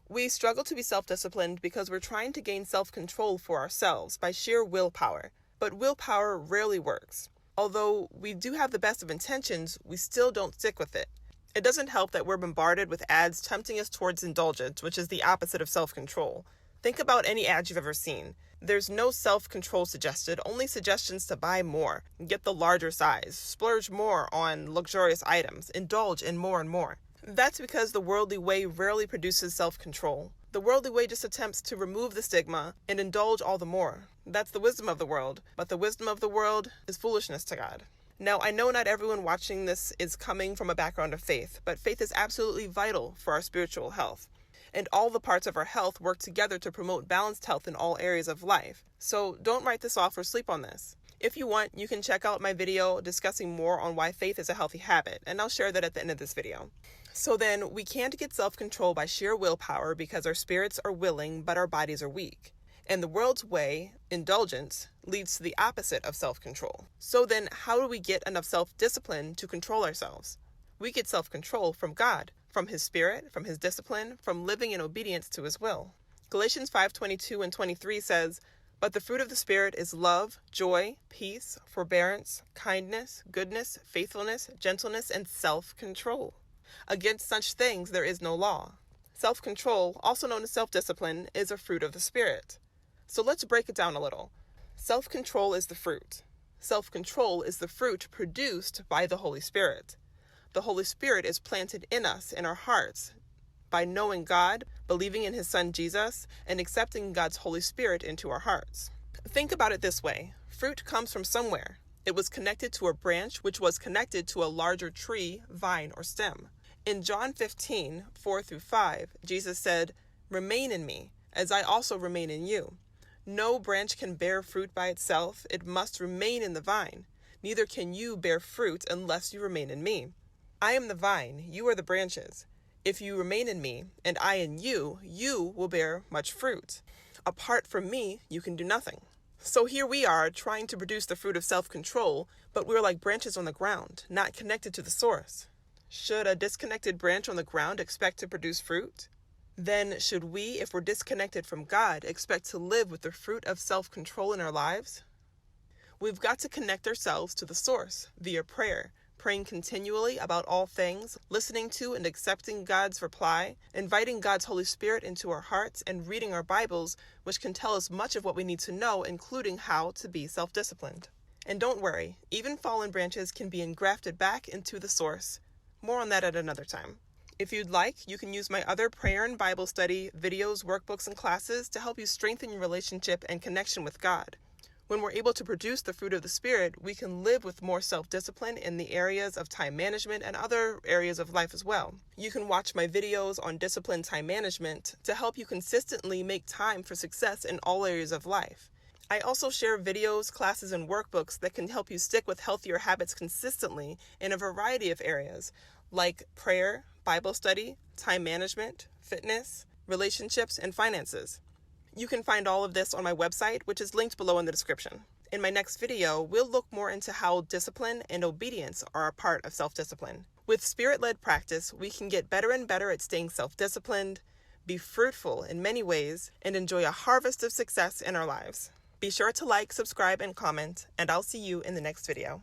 We struggle to be self-disciplined because we're trying to gain self-control for ourselves by sheer willpower, but willpower rarely works. Although we do have the best of intentions, we still don't stick with it. It doesn't help that we're bombarded with ads tempting us towards indulgence, which is the opposite of self-control. Think about any ad you've ever seen. There's no self-control suggested, only suggestions to buy more, get the larger size, splurge more on luxurious items, indulge in more and more. That's because the worldly way rarely produces self-control. The worldly way just attempts to remove the stigma and indulge all the more. That's the wisdom of the world, but the wisdom of the world is foolishness to God. Now, I know not everyone watching this is coming from a background of faith, but faith is absolutely vital for our spiritual health. And all the parts of our health work together to promote balanced health in all areas of life. So don't write this off or sleep on this. If you want, you can check out my video discussing more on why faith is a healthy habit, and I'll share that at the end of this video. So then, we can't get self-control by sheer willpower because our spirits are willing, but our bodies are weak. And the world's way, indulgence, leads to the opposite of self-control. So then, how do we get enough self-discipline to control ourselves? We get self-control from God, from His Spirit, from His discipline, from living in obedience to His will. Galatians 5:22 and 23 says, "But the fruit of the Spirit is love, joy, peace, forbearance, kindness, goodness, faithfulness, gentleness, and self-control. Against such things there is no law." Self-control, also known as self-discipline, is a fruit of the Spirit. So let's break it down a little. Self-control is the fruit. Self-control is the fruit produced by the Holy Spirit. The Holy Spirit is planted in us, in our hearts, by knowing God, believing in His Son Jesus, and accepting God's Holy Spirit into our hearts. Think about it this way. Fruit comes from somewhere. It was connected to a branch, which was connected to a larger tree, vine, or stem. In John 15:4-5, Jesus said, "Remain in me, as I also remain in you. No branch can bear fruit by itself. It must remain in the vine. Neither can you bear fruit unless you remain in me. I am the vine, you are the branches. If you remain in me, and I in you, you will bear much fruit. Apart from me, you can do nothing." So here we are, trying to produce the fruit of self-control, but we're like branches on the ground, not connected to the source. Should a disconnected branch on the ground expect to produce fruit? Then should we, if we're disconnected from God, expect to live with the fruit of self-control in our lives? We've got to connect ourselves to the source via prayer, praying continually about all things, listening to and accepting God's reply, inviting God's Holy Spirit into our hearts, and reading our Bibles, which can tell us much of what we need to know, including how to be self-disciplined. And don't worry, even fallen branches can be engrafted back into the source. More on that at another time. If you'd like, you can use my other prayer and Bible study videos, workbooks, and classes to help you strengthen your relationship and connection with God. When we're able to produce the fruit of the Spirit, we can live with more self-discipline in the areas of time management and other areas of life as well. You can watch my videos on disciplined time management to help you consistently make time for success in all areas of life. I also share videos, classes, and workbooks that can help you stick with healthier habits consistently in a variety of areas, like prayer, Bible study, time management, fitness, relationships, and finances. You can find all of this on my website, which is linked below in the description. In my next video, we'll look more into how discipline and obedience are a part of self-discipline. With Spirit-led practice, we can get better and better at staying self-disciplined, be fruitful in many ways, and enjoy a harvest of success in our lives. Be sure to like, subscribe, and comment, and I'll see you in the next video.